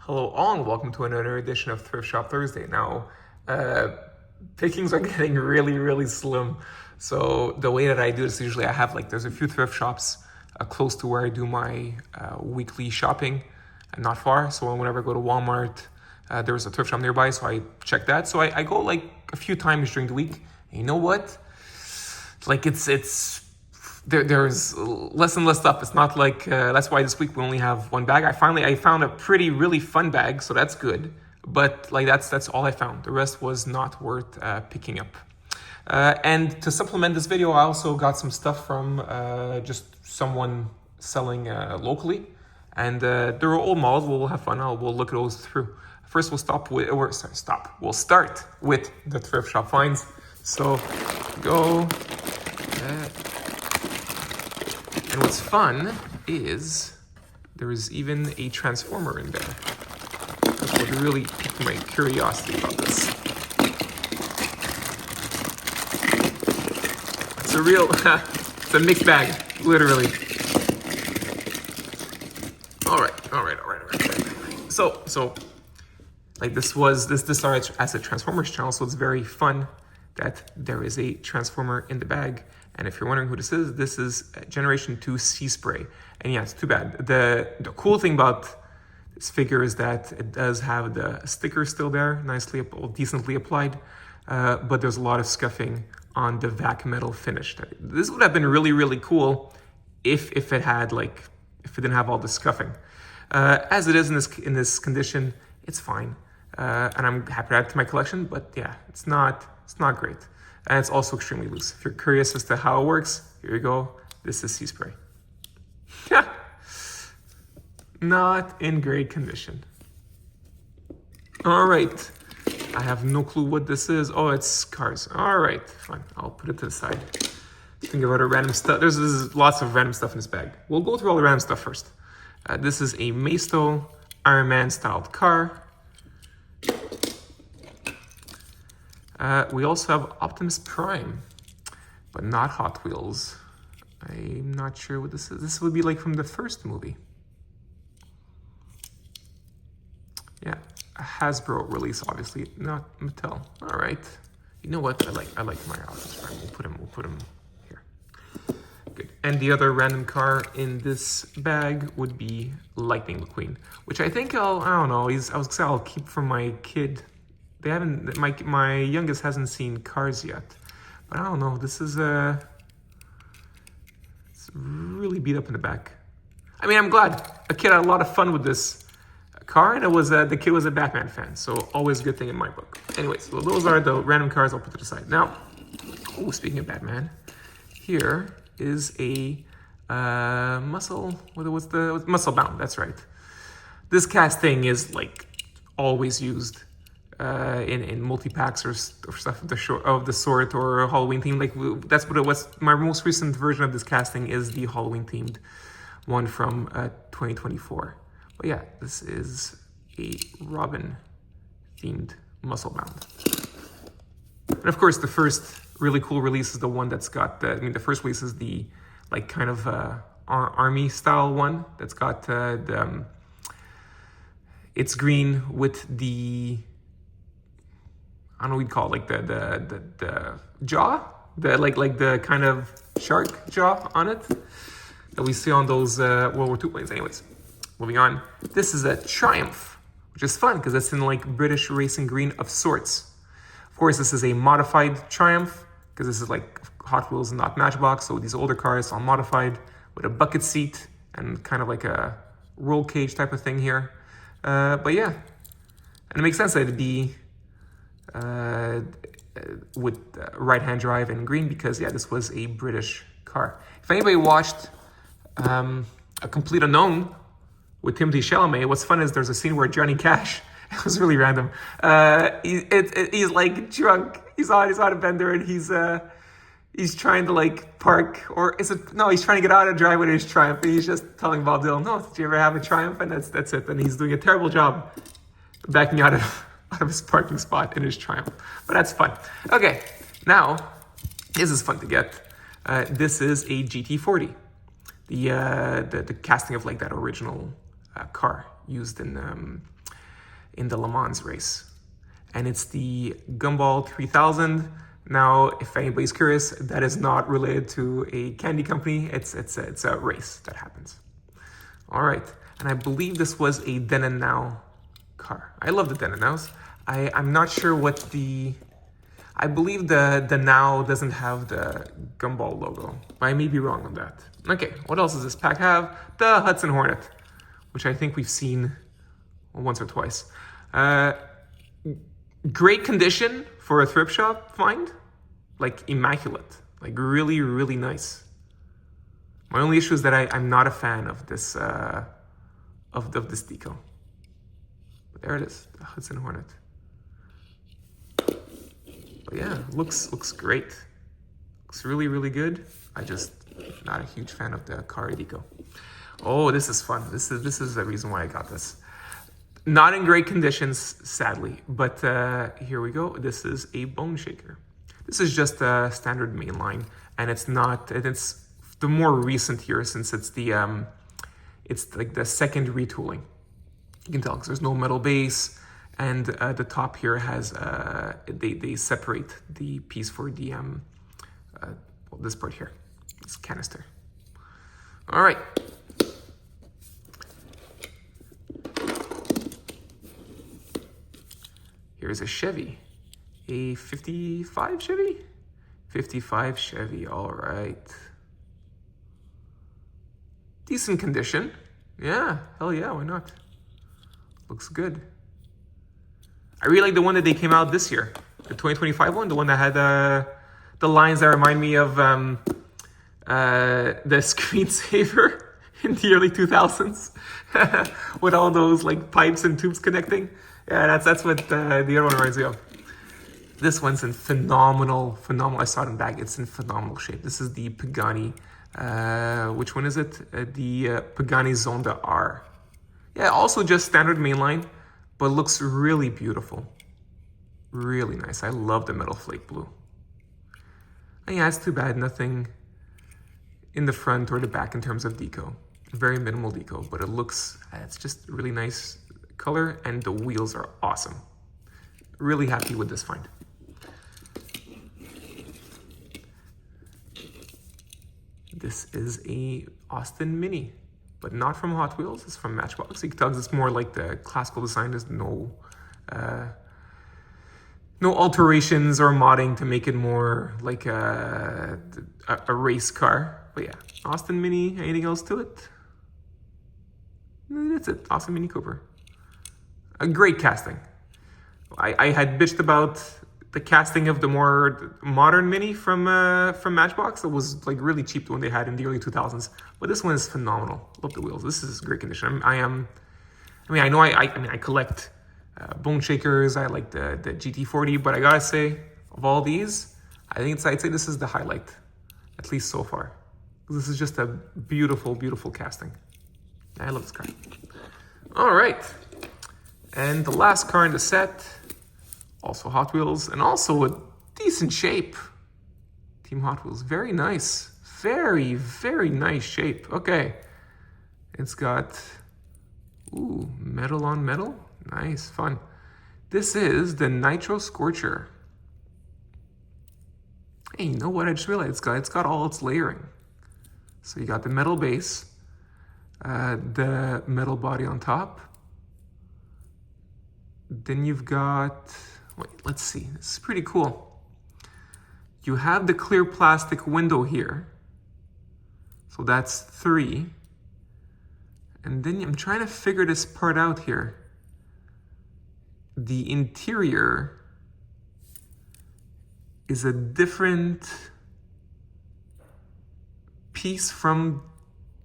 Hello all and welcome to another edition of Thrift Shop Thursday. Now, pickings are getting really slim. So the way that I do this, usually I have there's a few thrift shops close to where I do my weekly shopping and not far. So whenever I go to Walmart, there's a thrift shop nearby, so I check that. So I go a few times during the week. And you know what? There's less and less stuff. It's not that's why this week we only have one bag. I found a really fun bag, so that's good. But that's all I found. The rest was not worth picking up. And to supplement this video, I also got some stuff from just someone selling locally. And they're old models. We'll have fun. We'll look at those through. First, we'll We'll start with the thrift shop finds. So go. And what's fun is there is even a transformer in there. That's what really piqued my curiosity about this. It's a real, it's a mixed bag, literally. All right. So this started as a Transformers channel, so it's very fun that there is a Transformer in the bag. And if you're wondering who this is Generation 2 Sea Spray. And yeah, it's too bad. The cool thing about this figure is that it does have the sticker still there, decently applied, but there's a lot of scuffing on the vac metal finish. This would have been really cool if it had if it didn't have all the scuffing. As it is in this condition, it's fine. And I'm happy to add it to my collection, but yeah, it's not great. And it's also extremely loose. If you're curious as to how it works, here you go. This is Sea Spray. Not in great condition. All right. I have no clue what this is. Oh, it's cars. All right, fine. I'll put it to the side. Think about other random stuff. There's lots of random stuff in this bag. We'll go through all the random stuff first. This is a Maisto Iron Man styled car. We also have Optimus Prime, but not Hot Wheels. I'm not sure what this is. This would be from the first movie. Yeah, a Hasbro release, obviously, not Mattel. All right. You know what? I like my Optimus Prime. We'll put him here. Good. And the other random car in this bag would be Lightning McQueen, which I think I don't know. I'll keep from my kid. They haven't. My youngest hasn't seen Cars yet, but I don't know. This is it's really beat up in the back. I mean, I'm glad a kid had a lot of fun with this car, and it was the kid was a Batman fan, so always a good thing in my book. Anyways, so those are the random cars I'll put to the side. Now, speaking of Batman, here is a muscle. What's the muscle bound? That's right. This casting is always used. In multi-packs or stuff of the sort, or a Halloween theme. That's what it was. My most recent version of this casting is the Halloween themed one from 2024. But yeah, this is a Robin themed muscle bound. And of course, the first really cool release is the one that's got the first release is the kind of army style one that's got it's green with the, I don't know what you'd call it, the jaw, the kind of shark jaw on it that we see on those World War II planes. Anyways, moving on. This is a Triumph, which is fun because it's in British racing green of sorts. Of course, this is a modified Triumph because this is Hot Wheels and not Matchbox. So these older cars are modified with a bucket seat and kind of a roll cage type of thing here. But yeah, and it makes sense that it'd be with right-hand drive and green because yeah, this was a British car. If anybody watched A Complete Unknown with Timothée Chalamet, what's fun is there's a scene where Johnny Cash, it was really random, he's drunk, he's on a bender, and he's trying to park, or he's trying to get out of the driveway in his Triumph, and he's just telling Bob Dylan, no, did you ever have a Triumph? And that's it, and he's doing a terrible job backing out of his parking spot in his Triumph. But that's fun. Okay, now, this is fun to get. This is a GT40. The casting of that original car used in in the Le Mans race. And it's the Gumball 3000. Now, if anybody's curious, that is not related to a candy company. It's a race that happens. All right, and I believe this was a then and now car. I love the then and nows. I'm not sure what I believe the now doesn't have the Gumball logo, but I may be wrong on that. Okay, what else does this pack have? The Hudson Hornet, which I think we've seen once or twice. Great condition for a thrift shop find, like immaculate, like really, really nice. My only issue is that I'm not a fan of this this decal. But there it is, the Hudson Hornet. But yeah, looks great. Looks really, really good. I just not a huge fan of the car deco. Oh, this is fun. This is the reason why I got this. Not in great conditions, sadly, but here we go. This is a bone shaker. This is just a standard mainline, and it's the more recent here since it's like the second retooling. You can tell because there's no metal base, and the top here has they separate the piece for the this part here, this canister. All right. Here's a Chevy, a 55 Chevy? 55 Chevy, all right. Decent condition. Yeah, hell yeah, why not? Looks good. I really like the one that they came out this year. The 2025 one, the one that had the lines that remind me of the screensaver in the early 2000s with all those like pipes and tubes connecting. Yeah, that's what the other one reminds me of. This one's in phenomenal. I saw it in back. It's in phenomenal shape. This is the Pagani. Which one is it? The Pagani Zonda R. Yeah, also just standard mainline, but looks really beautiful. Really nice. I love the metal flake blue. And yeah, it's too bad nothing in the front or the back in terms of deco. Very minimal deco, but it looks, it's just really nice color, and the wheels are awesome. Really happy with this find. This is a Austin Mini, but not from Hot Wheels. It's from Matchbox. You can tell it's more like the classical design. There's no alterations or modding to make it more like a race car. But yeah, Austin Mini. Anything else to it? That's it. Austin Mini Cooper. A great casting. I had bitched about the casting of the more modern Mini from Matchbox. It was like really cheap, the one they had in the early 2000s. But this one is phenomenal. Love the wheels. This is great condition. I collect bone shakers. I like the GT40, but I gotta say, of all these, I'd say this is the highlight, at least so far. This is just a beautiful, beautiful casting. I love this car. All right. And the last car in the set, also Hot Wheels, and also a decent shape. Team Hot Wheels, very nice. Very, very nice shape. Okay. It's got, metal on metal. Nice, fun. This is the Nitro Scorcher. Hey, you know what? I just realized it's got all its layering. So you got the metal base, the metal body on top. Then you've got, wait, let's see. This is pretty cool. You have the clear plastic window here. So that's 3. And then I'm trying to figure this part out here. The interior is a different piece from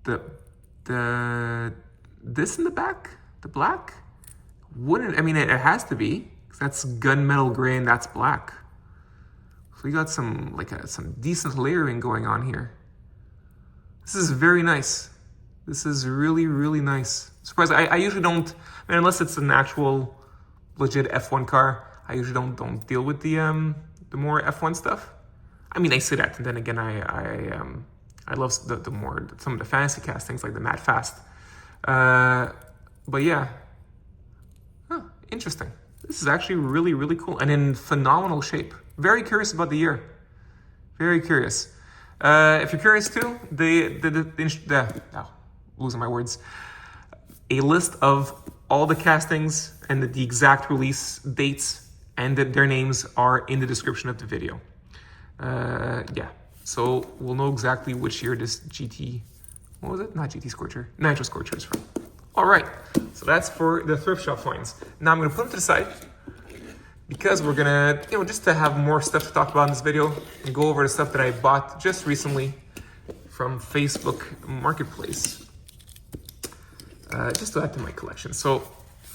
this in the back, the black. It has to be, because that's gunmetal gray and that's black. So you got some decent layering going on here. This is very nice. This is really, really nice. Surprised. I usually don't, unless it's an actual legit F1 car, I usually don't deal with the more F1 stuff. I say that, and then again, I love some of the fantasy castings like the Mad Fast. But yeah. Interesting. This is actually really, really cool and in phenomenal shape. Very curious about the year. Very curious. If you're curious too, losing my words. A list of all the castings and the exact release dates and their names are in the description of the video. Yeah, so we'll know exactly which year this what was it? Not GT Scorcher, Nitro Scorcher is from. All right, so that's for the thrift shop finds. Now I'm gonna put them to the side because we're gonna, just to have more stuff to talk about in this video and go over the stuff that I bought just recently from Facebook Marketplace. Just to add to my collection. So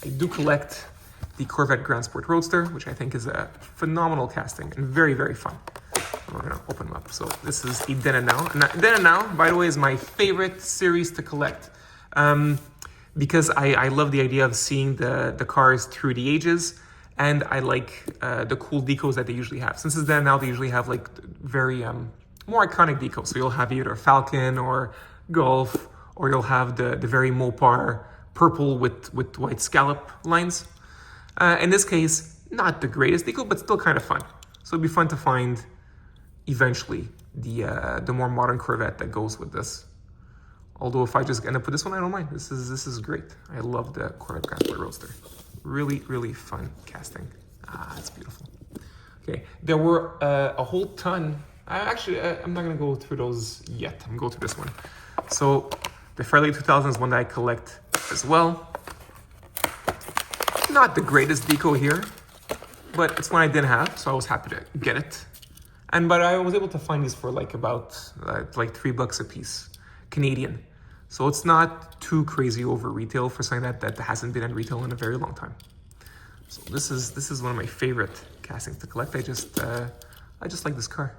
I do collect the Corvette Grand Sport Roadster, which I think is a phenomenal casting and very, very fun. We're gonna open them up. So this is a Then and Now. And Then and Now, by the way, is my favorite series to collect because I love the idea of seeing the cars through the ages, and I like the cool decos that they usually have. Since it's Then and Now, they usually have like very more iconic decos. So you'll have either Falcon or Golf, or you'll have the very Mopar purple with white scallop lines. In this case, not the greatest decal, but still kind of fun. So it'd be fun to find eventually the more modern Corvette that goes with this. Although if I just end up with this one, I don't mind. This is great. I love the Corvette Grand Sport Roadster. Really, really fun casting. It's beautiful. Okay, there were a whole ton. I'm not gonna go through those yet. I'm gonna go through this one. So the Fairlady 2000 is one that I collect as well. Not the greatest deco here, but it's one I didn't have, so I was happy to get it. But I was able to find these for like about $3 a piece, Canadian. So it's not too crazy over retail for something that hasn't been in retail in a very long time. So this is one of my favorite castings to collect. I just like this car.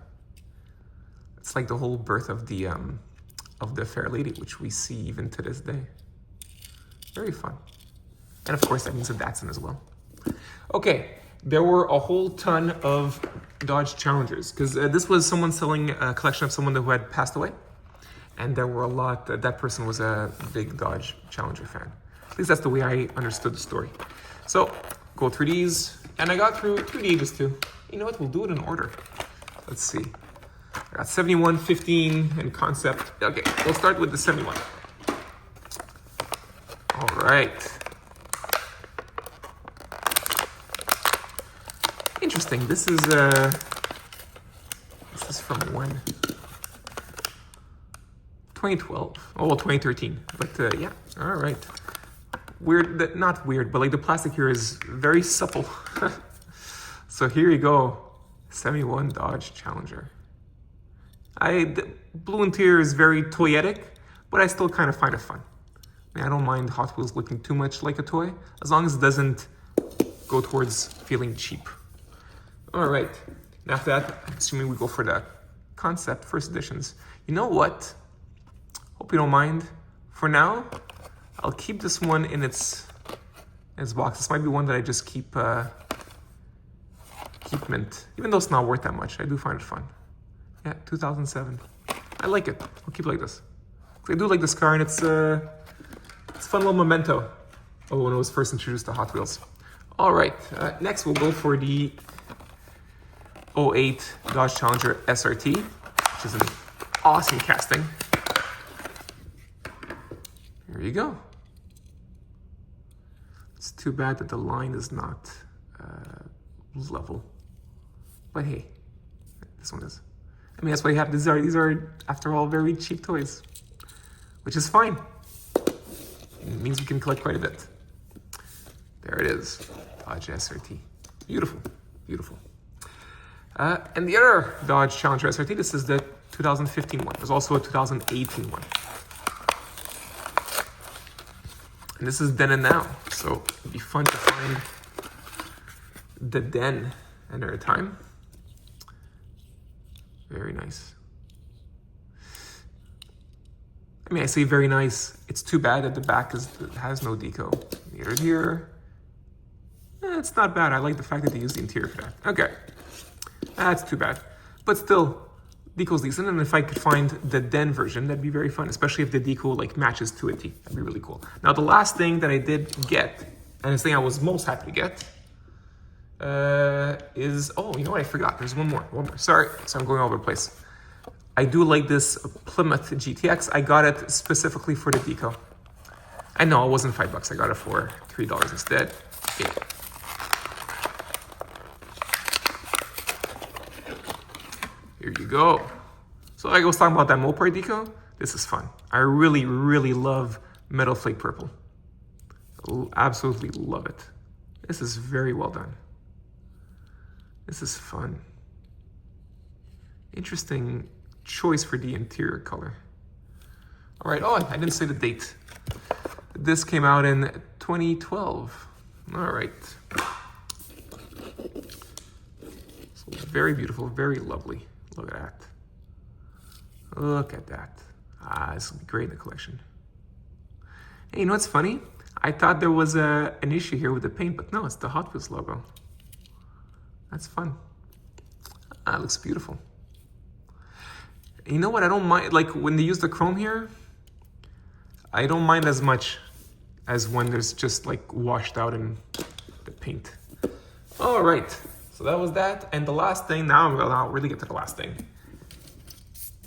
It's like the whole birth of the Fairlady, which we see even to this day. Very fun. And of course, that means a Datsun as well. Okay, there were a whole ton of Dodge Challengers, because this was someone selling a collection of someone who had passed away. And there were a lot, that person was a big Dodge Challenger fan. At least that's the way I understood the story. So, go through these, and I got through the ages too. You know what, we'll do it in order. Let's see. I got 71, 15, and concept. Okay, we'll start with the 71. All right. Interesting. This is from when? 2012. Oh, well, 2013. But yeah. All right. Weird. Not weird, but like the plastic here is very supple. So here you go. 71 Dodge Challenger. The blue interior is very toyetic, but I still kind of find it fun. I don't mind Hot Wheels looking too much like a toy, as long as it doesn't go towards feeling cheap. All right, and after that, assuming we go for the concept first editions. You know what? Hope you don't mind. For now, I'll keep this one in its box. This might be one that I just keep mint, even though it's not worth that much. I do find it fun. Yeah, 2007. I like it. I'll keep it like this. I do like this car, and it's a fun little memento. Oh, when it was first introduced to Hot Wheels. All right, next we'll go for the 08 Dodge Challenger SRT, which is an awesome casting. There you go. It's too bad that the line is not level, but hey, this one is. I mean, that's why you have, these are, after all, very cheap toys, which is fine. It means you can collect quite a bit. There it is, Dodge SRT. Beautiful, beautiful. And the other Dodge Challenger SRT, this is the 2015 one. There's also a 2018 one. And this is Then and Now, so it'd be fun to find the Den another time. Very nice. I mean, I say very nice. It's too bad that the back has no deco. Neither here. It's not bad. I like the fact that they use the interior for that. Okay. That's too bad. But still, deco's decent. And if I could find the Den version, that'd be very fun. Especially if the deco like matches to a T. That'd be really cool. Now, the last thing that I did get, And the thing I was most happy to get is, oh, you know what, I forgot. There's one more. Sorry, so I'm going all over the place. I do like this Plymouth GTX. I got it specifically for the deco. I know it wasn't $5. I got it for $3 instead. Okay. Here you go. So like I was talking about that Mopar deco, this is fun. I really, really love metal flake purple. Absolutely love it. This is very well done. This is fun. Interesting choice for the interior color. All right, oh, I didn't say the date. This came out in 2012. All right. So very beautiful, very lovely. Look at that. Look at that. This will be great in the collection. Hey, you know what's funny? I thought there was an issue here with the paint, but no, it's the Hot Wheels logo. That's fun. It looks beautiful. You know what? I don't mind, like when they use the chrome here, I don't mind as much as when there's just like washed out in the paint. All right, so that was that. And the last thing, now I'll really get to the last thing.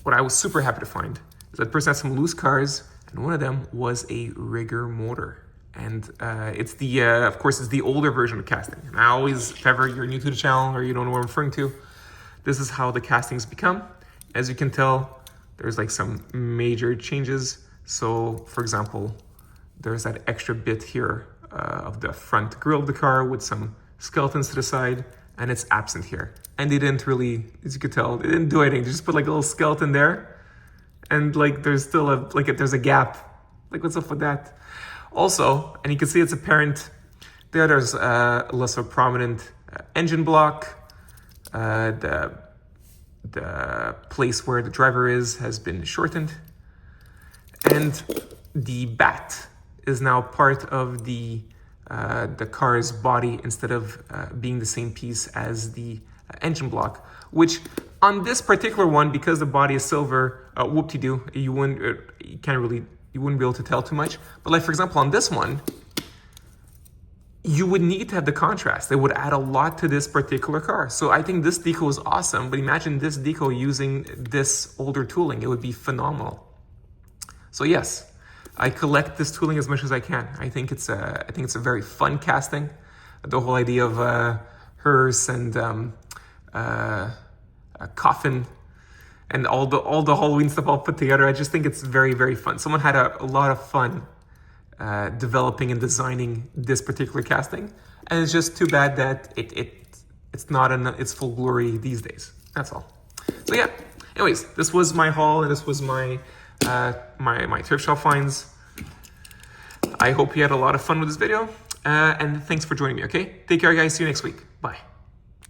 What I was super happy to find is that person had some loose cars, and one of them was a Rigor Motor. And it's the, of course, it's the older version of casting. And I always, if ever you're new to the channel or you don't know what I'm referring to, this is how the castings become. As you can tell, there's like some major changes. So, for example, there's that extra bit here of the front grille of the car with some skeletons to the side, and it's absent here. And they didn't really, as you could tell, they didn't do anything. They just put like a little skeleton there, and like there's still there's a gap. Like, what's up with that? Also, and you can see it's apparent there. There's a less of a prominent engine block. The place where the driver has been shortened, and the bat is now part of the car's body instead of being the same piece as the engine block. Which on this particular one, because the body is silver, whoop-de-doo, you wouldn't be able to tell too much. But like for example, on this one, you would need to have the contrast. It would add a lot to this particular car. So I think this deco is awesome, but imagine this deco using this older tooling. It would be phenomenal. So yes, I collect this tooling as much as I can. I think it's a very fun casting. The whole idea of hearse and a coffin and all the Halloween stuff all put together. I just think it's very, very fun. Someone had a lot of fun developing and designing this particular casting, and it's just too bad that it's not in its full glory these days. That's all. So yeah, anyways, this was my haul, and this was my my thrift shop finds. I hope you had a lot of fun with this video, and thanks for joining me. Okay, take care guys, see you next week. Bye.